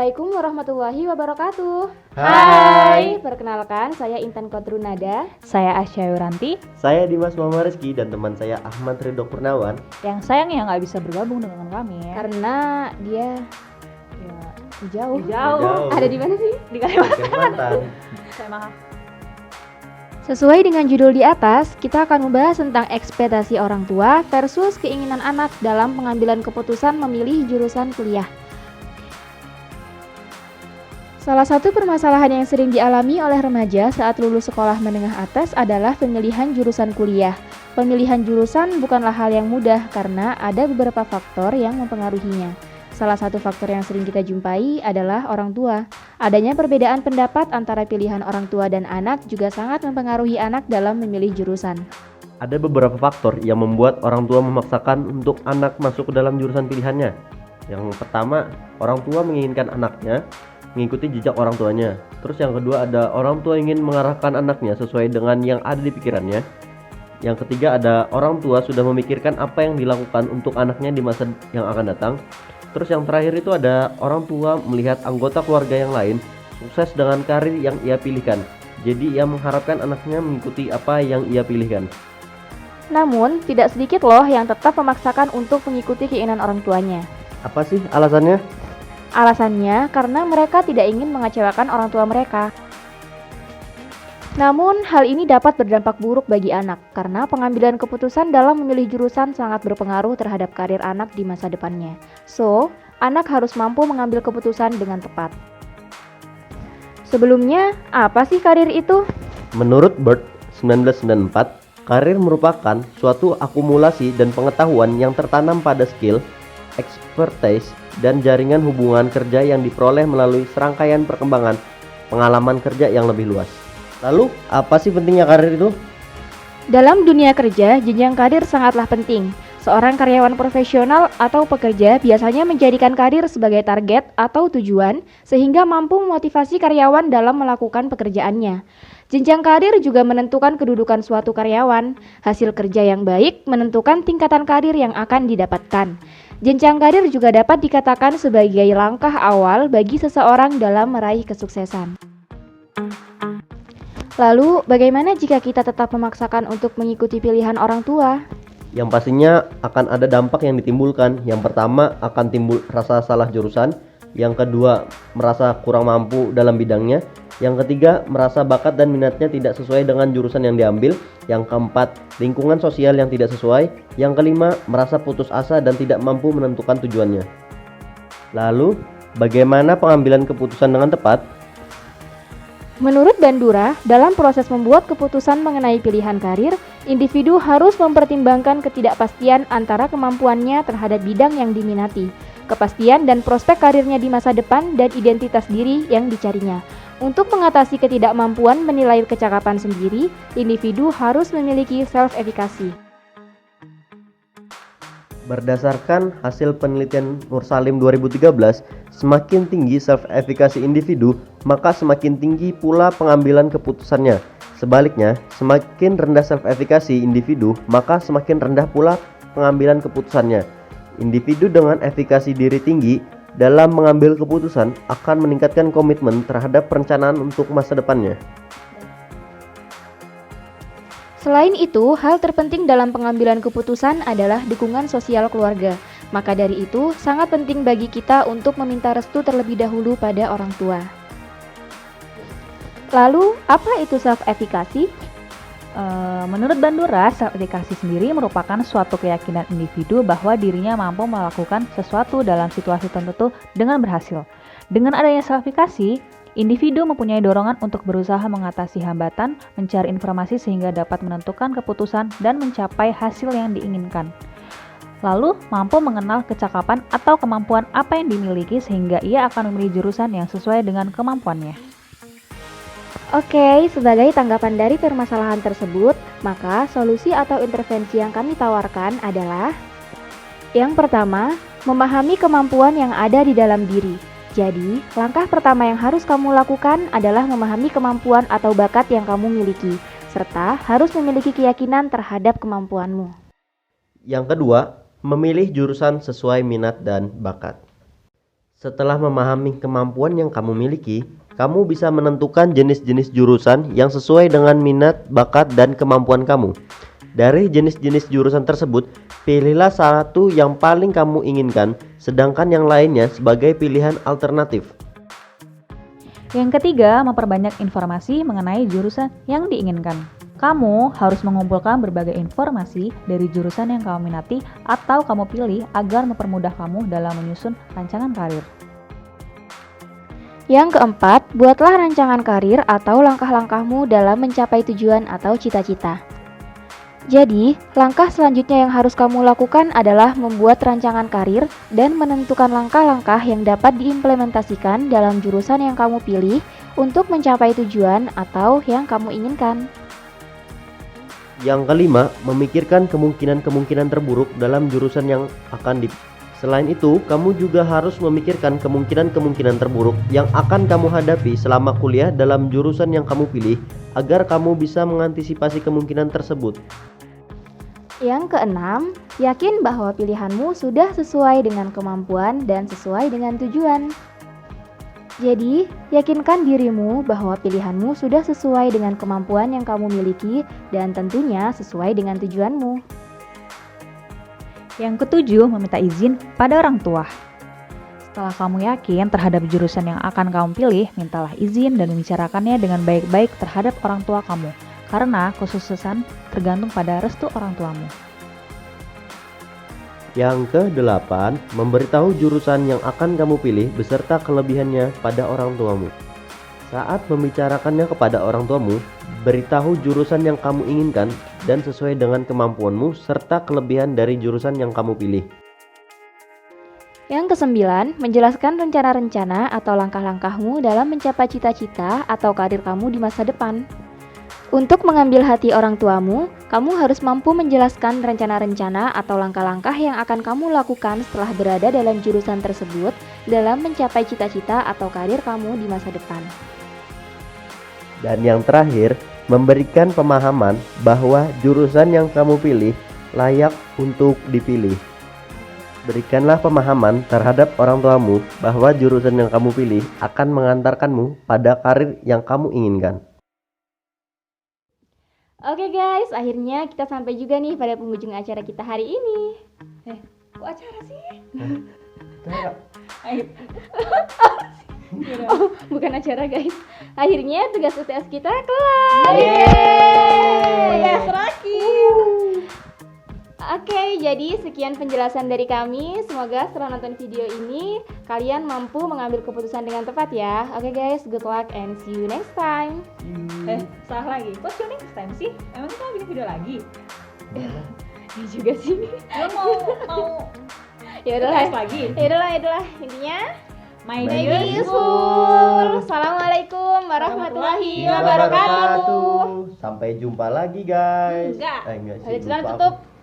Assalamualaikum warahmatullahi wabarakatuh. Hai. Perkenalkan saya Intan Kodrunada. Saya Asya Yuranti. Saya Dimas Muhammad Rizky dan teman saya Ahmad Ridho Purnawan. Yang sayangnya nggak bisa bergabung dengan kami ya. Karena dia jauh. Ada di mana sih? Di Kalimantan. Kalimantan. Saya maaf. Sesuai dengan judul di atas, kita akan membahas tentang ekspektasi orang tua versus keinginan anak dalam pengambilan keputusan memilih jurusan kuliah. Salah satu permasalahan yang sering dialami oleh remaja saat lulus sekolah menengah atas adalah pemilihan jurusan kuliah. Pemilihan jurusan bukanlah hal yang mudah karena ada beberapa faktor yang mempengaruhinya. Salah satu faktor yang sering kita jumpai adalah orang tua. Adanya perbedaan pendapat antara pilihan orang tua dan anak juga sangat mempengaruhi anak dalam memilih jurusan. Ada beberapa faktor yang membuat orang tua memaksakan untuk anak masuk ke dalam jurusan pilihannya. Yang pertama, orang tua menginginkan anaknya mengikuti jejak orang tuanya. Terus yang kedua ada orang tua ingin mengarahkan anaknya sesuai dengan yang ada di pikirannya. Yang ketiga ada orang tua sudah memikirkan apa yang dilakukan untuk anaknya di masa yang akan datang. Terus yang terakhir itu ada orang tua melihat anggota keluarga yang lain sukses dengan karir yang ia pilihkan. Jadi ia mengharapkan anaknya mengikuti apa yang ia pilihkan. Namun, tidak sedikit loh yang tetap memaksakan untuk mengikuti keinginan orang tuanya. Apa sih alasannya? Alasannya karena mereka tidak ingin mengecewakan orang tua mereka. Namun, hal ini dapat berdampak buruk bagi anak karena pengambilan keputusan dalam memilih jurusan sangat berpengaruh terhadap karir anak di masa depannya. So, anak harus mampu mengambil keputusan dengan tepat. Sebelumnya, apa sih karir itu? Menurut Bird 1994, karir merupakan suatu akumulasi dan pengetahuan yang tertanam pada skill, expertise, dan jaringan hubungan kerja yang diperoleh melalui serangkaian perkembangan pengalaman kerja yang lebih luas. Lalu, apa sih pentingnya karir itu? Dalam dunia kerja, jenjang karir sangatlah penting. Seorang karyawan profesional atau pekerja biasanya menjadikan karir sebagai target atau tujuan sehingga mampu memotivasi karyawan dalam melakukan pekerjaannya. Jenjang karir juga menentukan kedudukan suatu karyawan. Hasil kerja yang baik menentukan tingkatan karir yang akan didapatkan. Jenjang karir juga dapat dikatakan sebagai langkah awal bagi seseorang dalam meraih kesuksesan. Lalu, bagaimana jika kita tetap memaksakan untuk mengikuti pilihan orang tua? Yang pastinya akan ada dampak yang ditimbulkan. Yang pertama akan timbul rasa salah jurusan. Yang kedua merasa kurang mampu dalam bidangnya. Yang ketiga merasa bakat dan minatnya tidak sesuai dengan jurusan yang diambil. Yang keempat lingkungan sosial yang tidak sesuai. Yang kelima merasa putus asa dan tidak mampu menentukan tujuannya. Lalu bagaimana pengambilan keputusan dengan tepat? Menurut Bandura, dalam proses membuat keputusan mengenai pilihan karir, individu harus mempertimbangkan ketidakpastian antara kemampuannya terhadap bidang yang diminati, kepastian dan prospek karirnya di masa depan, dan identitas diri yang dicarinya. Untuk mengatasi ketidakmampuan menilai kecakapan sendiri, individu harus memiliki self-efikasi. Berdasarkan hasil penelitian Nursalim 2013, semakin tinggi self-efikasi individu, maka semakin tinggi pula pengambilan keputusannya. Sebaliknya, semakin rendah self-efikasi individu, maka semakin rendah pula pengambilan keputusannya. Individu dengan efikasi diri tinggi dalam mengambil keputusan akan meningkatkan komitmen terhadap perencanaan untuk masa depannya. Selain itu, hal terpenting dalam pengambilan keputusan adalah dukungan sosial keluarga. Maka dari itu, sangat penting bagi kita untuk meminta restu terlebih dahulu pada orang tua. Lalu, apa itu self-efikasi? Menurut Bandura, self-efikasi sendiri merupakan suatu keyakinan individu bahwa dirinya mampu melakukan sesuatu dalam situasi tertentu dengan berhasil. Dengan adanya self-efikasi, individu mempunyai dorongan untuk berusaha mengatasi hambatan, mencari informasi sehingga dapat menentukan keputusan dan mencapai hasil yang diinginkan. Lalu, mampu mengenal kecakapan atau kemampuan apa yang dimiliki sehingga ia akan memilih jurusan yang sesuai dengan kemampuannya. Oke, sebagai tanggapan dari permasalahan tersebut, maka solusi atau intervensi yang kami tawarkan adalah: yang pertama, memahami kemampuan yang ada di dalam diri. Jadi, langkah pertama yang harus kamu lakukan adalah memahami kemampuan atau bakat yang kamu miliki, serta harus memiliki keyakinan terhadap kemampuanmu. Yang kedua, memilih jurusan sesuai minat dan bakat. Setelah memahami kemampuan yang kamu miliki, kamu bisa menentukan jenis-jenis jurusan yang sesuai dengan minat, bakat, dan kemampuan kamu. Dari jenis-jenis jurusan tersebut, pilihlah satu yang paling kamu inginkan, sedangkan yang lainnya sebagai pilihan alternatif. Yang ketiga, memperbanyak informasi mengenai jurusan yang diinginkan. Kamu harus mengumpulkan berbagai informasi dari jurusan yang kamu minati atau kamu pilih agar mempermudah kamu dalam menyusun rancangan karir. Yang keempat, buatlah rancangan karir atau langkah-langkahmu dalam mencapai tujuan atau cita-cita. Jadi, langkah selanjutnya yang harus kamu lakukan adalah membuat rancangan karir dan menentukan langkah-langkah yang dapat diimplementasikan dalam jurusan yang kamu pilih untuk mencapai tujuan atau yang kamu inginkan. Yang kelima, memikirkan kemungkinan-kemungkinan terburuk dalam jurusan yang akan dipilih. Selain itu, kamu juga harus memikirkan kemungkinan-kemungkinan terburuk yang akan kamu hadapi selama kuliah dalam jurusan yang kamu pilih agar kamu bisa mengantisipasi kemungkinan tersebut. Yang keenam, yakin bahwa pilihanmu sudah sesuai dengan kemampuan dan sesuai dengan tujuan. Jadi, yakinkan dirimu bahwa pilihanmu sudah sesuai dengan kemampuan yang kamu miliki dan tentunya sesuai dengan tujuanmu. Yang ketujuh, meminta izin pada orang tua. Setelah kamu yakin terhadap jurusan yang akan kamu pilih, mintalah izin dan membicarakannya dengan baik-baik terhadap orang tua kamu, karena kesuksesan tergantung pada restu orang tuamu. Yang ke-8, memberitahu jurusan yang akan kamu pilih beserta kelebihannya pada orang tuamu. Saat membicarakannya kepada orang tuamu, beritahu jurusan yang kamu inginkan dan sesuai dengan kemampuanmu serta kelebihan dari jurusan yang kamu pilih. Yang kesembilan, menjelaskan rencana-rencana atau langkah-langkahmu dalam mencapai cita-cita atau karir kamu di masa depan. Untuk mengambil hati orang tuamu, kamu harus mampu menjelaskan rencana-rencana atau langkah-langkah yang akan kamu lakukan setelah berada dalam jurusan tersebut dalam mencapai cita-cita atau karir kamu di masa depan. Dan yang terakhir, memberikan pemahaman bahwa jurusan yang kamu pilih layak untuk dipilih. Berikanlah pemahaman terhadap orang tuamu bahwa jurusan yang kamu pilih akan mengantarkanmu pada karir yang kamu inginkan. Oke guys, akhirnya kita sampai juga nih pada penghujung acara kita hari ini. Kok acara sih? Oh, bukan acara guys. Akhirnya tugas UTS kita kelar. Yes, Raki. Oke, jadi sekian penjelasan dari kami. Semoga setelah nonton video ini kalian mampu mengambil keputusan dengan tepat ya. Oke guys, good luck and see you next time. Salah lagi. Kok see you next time sih? Emang kita bikin video lagi? Ya juga sih. Lo mau Ya udahlah. lagi? Ya udahlah. Intinya May May be be useful. Assalamualaikum warahmatullahi wabarakatuh. Sampai jumpa lagi guys. Enggak. Enggak sih, Ada celana lupa aku. tutup.